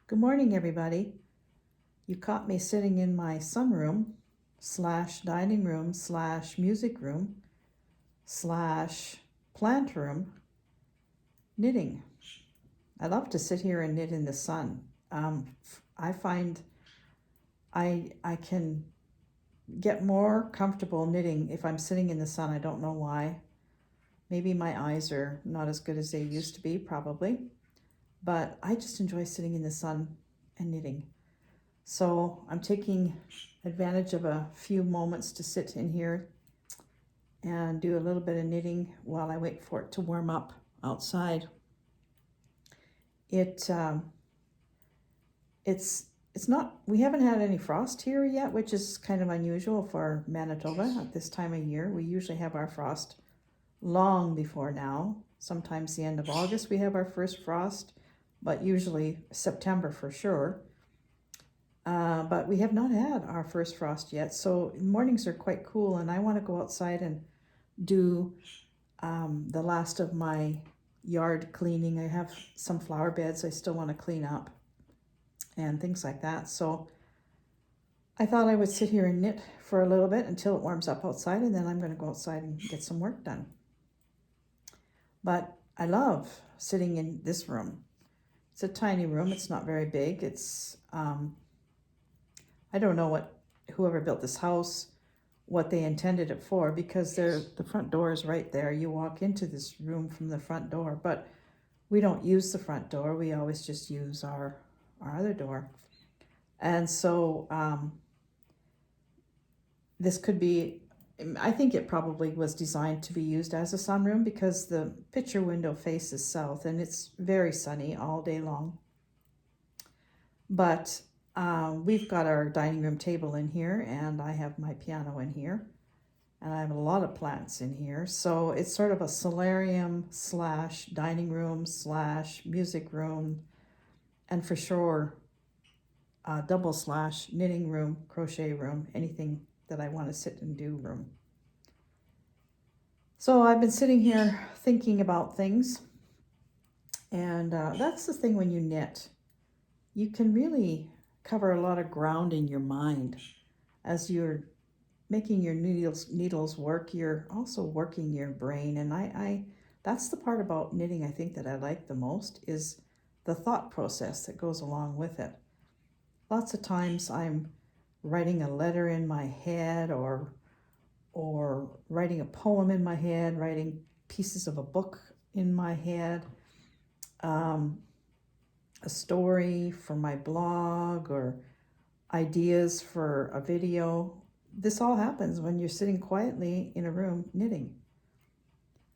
Good morning, everybody. You caught me sitting in my sunroom / dining room / music room / plant room knitting. I love to sit here and knit in the sun. I find I can get more comfortable knitting if I'm sitting in the sun. I don't know why. Maybe my eyes are not as good as they used to be, probably. But I just enjoy sitting in the sun and knitting. So I'm taking advantage of a few moments to sit in here and do a little bit of knitting while I wait for it to warm up outside. It's not, we haven't had any frost here yet, which is kind of unusual for Manitoba at this time of year. We usually have our frost long before now. Sometimes the end of August we have our first frost, but usually September for sure. But we have not had our first frost yet, so mornings are quite cool, and I want to go outside and do the last of my yard cleaning. I have some flower beds I still want to clean up and things like that. So I thought I would sit here and knit for a little bit until it warms up outside, and then I'm going to go outside and get some work done. But I love sitting in this room. It's a tiny room. It's not very big. It's I don't know whoever built this house, what they intended it for, because the front door is right there. You walk into this room from the front door, but we don't use the front door. We always just use our other door. And so this could be, I think it probably was designed to be used as a sunroom because the picture window faces south and it's very sunny all day long. But we've got our dining room table in here, and I have my piano in here, and I have a lot of plants in here. So it's sort of a solarium / dining room / music room, and for sure double / knitting room, crochet room, anything that I want to sit and do room. So I've been sitting here thinking about things, and that's the thing when you knit. You can really cover a lot of ground in your mind. As you're making your needles work, you're also working your brain. And I that's the part about knitting I think that I like the most, is the thought process that goes along with it. Lots of times I'm writing a letter in my head, or writing a poem in my head, writing pieces of a book in my head, a story for my blog, or ideas for a video. This all happens when you're sitting quietly in a room knitting.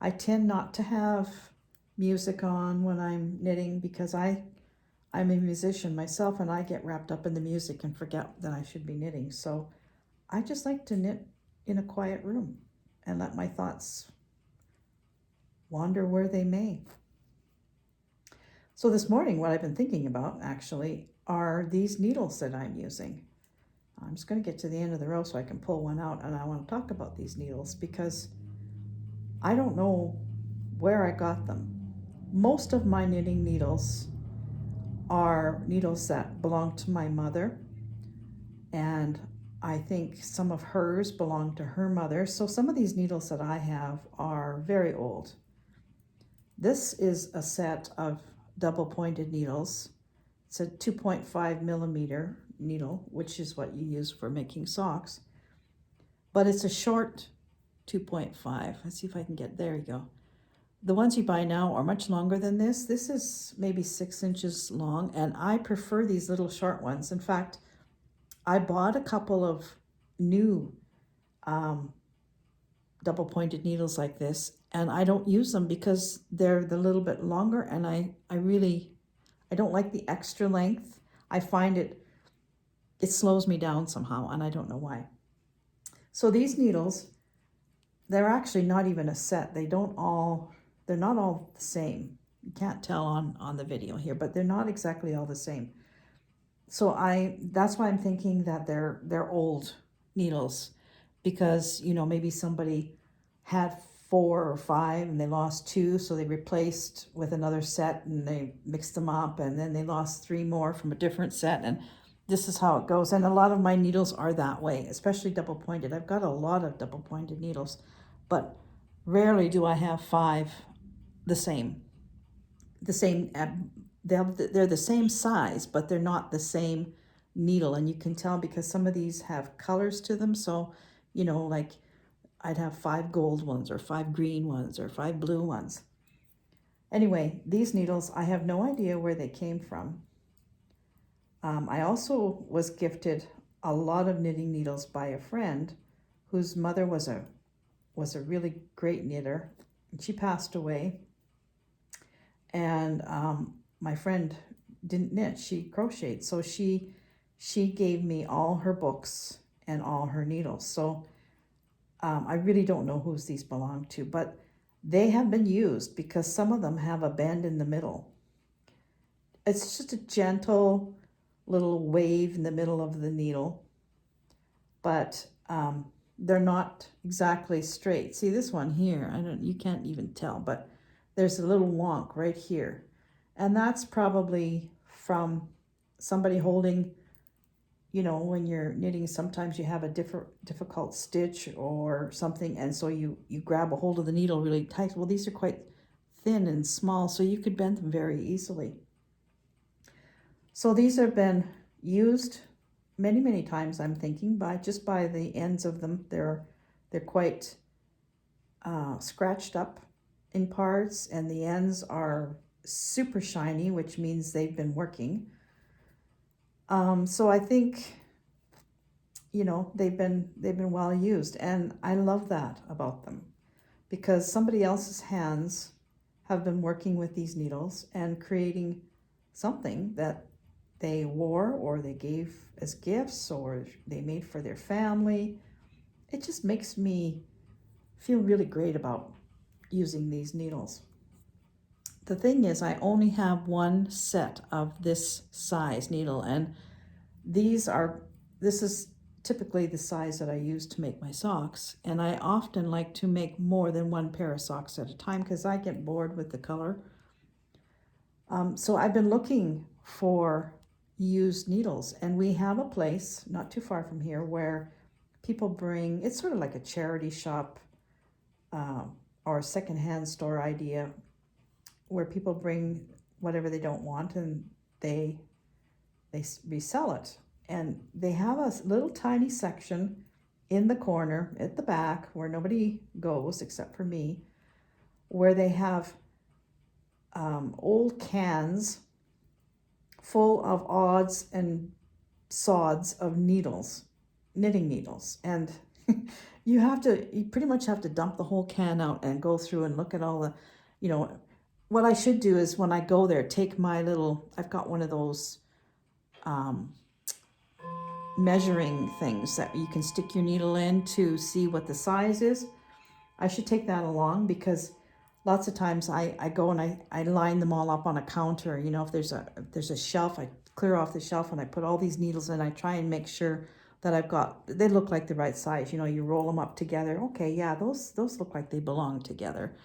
I tend not to have music on when I'm knitting because I'm a musician myself, and I get wrapped up in the music and forget that I should be knitting. So I just like to knit in a quiet room and let my thoughts wander where they may. So this morning, what I've been thinking about actually are these needles that I'm using. I'm just going to get to the end of the row so I can pull one out, and I want to talk about these needles because I don't know where I got them. Most of my knitting needles are needles that belong to my mother, and I think some of hers belong to her mother. So some of these needles that I have are very old. This is a set of double pointed needles. It's a 2.5 millimeter needle, which is what you use for making socks. But it's a short 2.5. Let's see if I can get, there you go. The ones you buy now are much longer than this. This is maybe 6 inches long, and I prefer these little short ones. In fact, I bought a couple of new double pointed needles like this, and I don't use them because they're the little bit longer, and I don't like the extra length. I find it slows me down somehow, and I don't know why. So these needles, they're actually not even a set. They're not all the same. You can't tell on the video here, but they're not exactly all the same. So that's why I'm thinking that they're old needles, because maybe somebody had 4 or 5 and they lost 2, so they replaced with another set and they mixed them up, and then they lost 3 more from a different set, and this is how it goes. And a lot of my needles are that way, especially double pointed. I've got a lot of double pointed needles, but rarely do I have 5 the same. They're the same size, but they're not the same needle, and you can tell because some of these have colors to them. So, like I'd have 5 gold ones or 5 green ones or 5 blue ones. Anyway, these needles, I have no idea where they came from. I also was gifted a lot of knitting needles by a friend whose mother was a really great knitter, and she passed away. And my friend didn't knit; she crocheted. So she gave me all her books and all her needles. So I really don't know whose these belong to, but they have been used because some of them have a bend in the middle. It's just a gentle little wave in the middle of the needle, but they're not exactly straight. See this one here, you can't even tell, but there's a little wonk right here. And that's probably from somebody holding, when you're knitting, sometimes you have a difficult stitch or something, and so you grab a hold of the needle really tight. Well, these are quite thin and small, so you could bend them very easily. So these have been used many, many times, I'm thinking, by the ends of them. They're quite scratched up in parts, and the ends are super shiny, which means they've been working. So I think, they've been well used, and I love that about them because somebody else's hands have been working with these needles and creating something that they wore or they gave as gifts or they made for their family. It just makes me feel really great about using these needles. The thing is, I only have one set of this size needle, and this is typically the size that I use to make my socks, and I often like to make more than one pair of socks at a time because I get bored with the color. So I've been looking for used needles, and we have a place not too far from here where people bring, it's sort of like a charity shop or a secondhand store idea, where people bring whatever they don't want and they resell it. And they have a little tiny section in the corner at the back where nobody goes except for me, where they have old cans full of odds and sods of needles, knitting needles. And you pretty much have to dump the whole can out and go through and look at all the, what I should do is when I go there, take I've got one of those measuring things that you can stick your needle in to see what the size is. I should take that along because lots of times I go and I line them all up on a counter. If there's a shelf, I clear off the shelf and I put all these needles in. I try and make sure that they look like the right size. You roll them up together. Okay, yeah, those look like they belong together,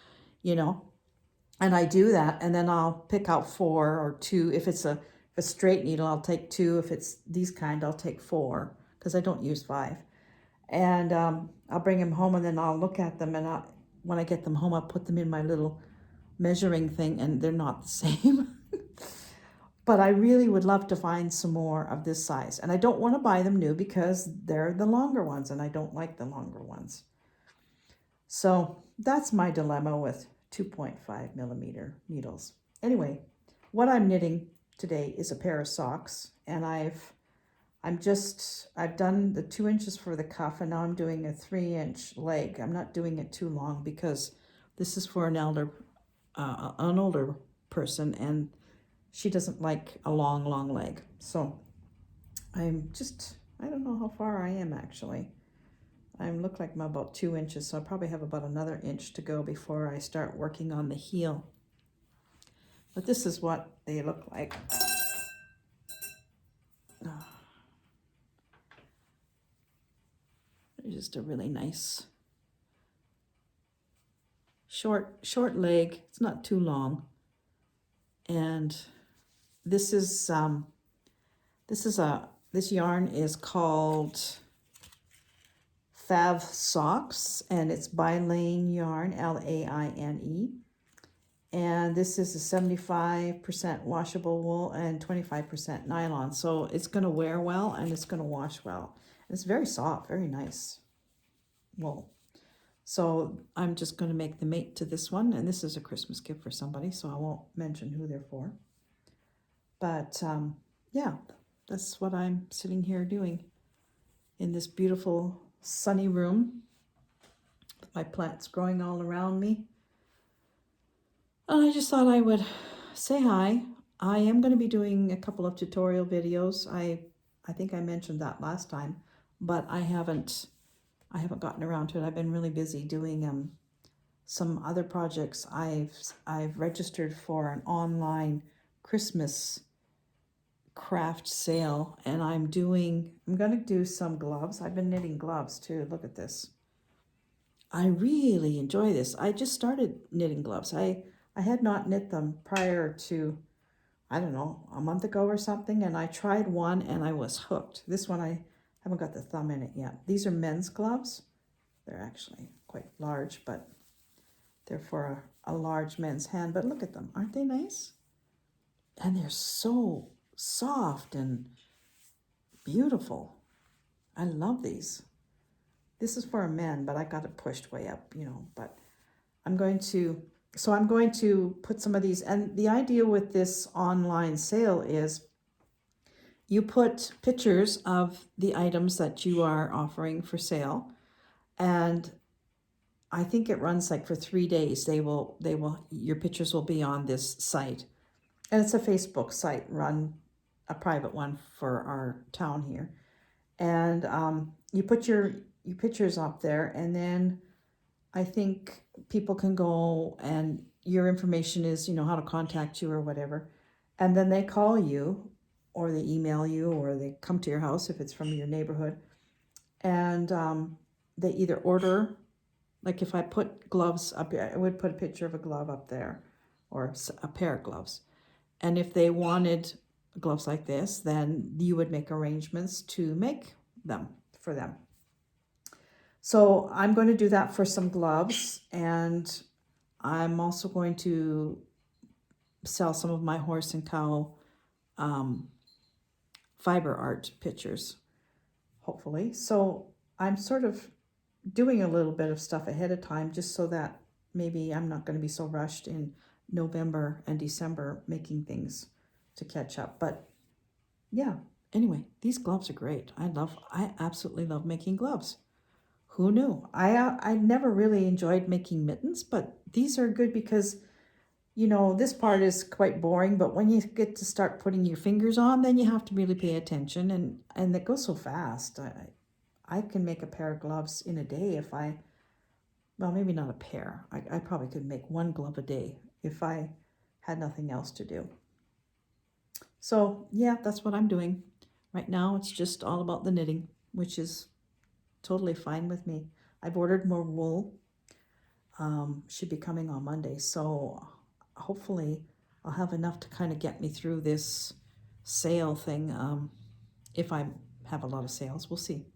and I do that, and then I'll pick out 4 or 2. If it's a straight needle, I'll take 2. If it's these kind, I'll take 4 because I don't use 5. And I'll bring them home, and then I'll look at them, and when I get them home, I'll put them in my little measuring thing, and they're not the same. But I really would love to find some more of this size. And I don't want to buy them new because they're the longer ones, and I don't like the longer ones. So that's my dilemma with 2.5 millimeter needles. Anyway, what I'm knitting today is a pair of socks, and I've done the 2 inches for the cuff, and now I'm doing a 3-inch leg. I'm not doing it too long because this is for an older person, and she doesn't like a long leg. So I don't know how far I am actually. I look like I'm about 2 inches, so I probably have about another inch to go before I start working on the heel. But this is what they look like. They're just a really nice short leg. It's not too long. And this is this yarn is called Fav Socks, and it's Bi-Lane yarn, Laine. And this is a 75% washable wool and 25% nylon. So it's going to wear well and it's going to wash well. And it's very soft, very nice wool. So I'm just going to make the mate to this one. And this is a Christmas gift for somebody, so I won't mention who they're for. But yeah, that's what I'm sitting here doing in this beautiful sunny room with my plants growing all around me. And I just thought I would say hi. I am going to be doing a couple of tutorial videos. I think I mentioned that last time, but I haven't gotten around to it. I've been really busy doing some other projects. I've registered for an online Christmas craft sale, and I'm going to do some gloves. I've been knitting gloves too. Look at this. I really enjoy this. I just started knitting gloves. I had not knit them prior to, I don't know, a month ago or something, and I tried one and I was hooked. This one, I haven't got the thumb in it yet. These are men's gloves. They're actually quite large, but they're for a large men's hand. But look at them. Aren't they nice? And they're so soft and beautiful. I love these. This is for a man, but I got it pushed way up, but I'm going to put some of these, and the idea with this online sale is you put pictures of the items that you are offering for sale, and I think it runs like for 3 days. Your pictures will be on this site, and it's a Facebook site, run a private one for our town here, and you put your pictures up there, and then I think people can go, and your information is, how to contact you or whatever. And then they call you or they email you or they come to your house if it's from your neighborhood. And they either order, like if I put gloves up, I would put a picture of a glove up there or a pair of gloves. And if they wanted gloves like this, then you would make arrangements to make them for them. So I'm going to do that for some gloves, and I'm also going to sell some of my horse and cow fiber art pictures, hopefully. So I'm sort of doing a little bit of stuff ahead of time just so that maybe I'm not going to be so rushed in November and December making things to catch up. But yeah, anyway, these gloves are great. I absolutely love making gloves. Who knew? I never really enjoyed making mittens, but these are good because, this part is quite boring, but when you get to start putting your fingers on, then you have to really pay attention, and it goes so fast. I can make a pair of gloves in a day well, maybe not a pair. I probably could make one glove a day if I had nothing else to do. So yeah, that's what I'm doing. Right now, it's just all about the knitting, which is totally fine with me. I've ordered more wool. Should be coming on Monday. So hopefully I'll have enough to kind of get me through this sale thing. If I have a lot of sales, we'll see.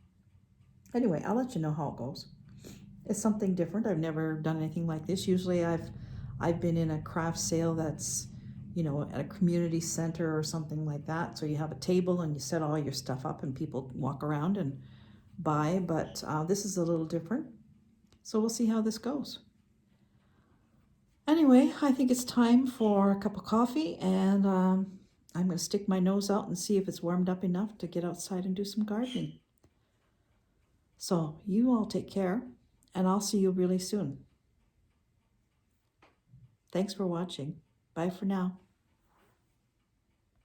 Anyway, I'll let you know how it goes. It's something different. I've never done anything like this. Usually I've been in a craft sale that's, at a community center or something like that. So you have a table and you set all your stuff up and people walk around and buy, but this is a little different. So we'll see how this goes. Anyway, I think it's time for a cup of coffee, and I'm going to stick my nose out and see if it's warmed up enough to get outside and do some gardening. So you all take care, and I'll see you really soon. Thanks for watching. Bye for now.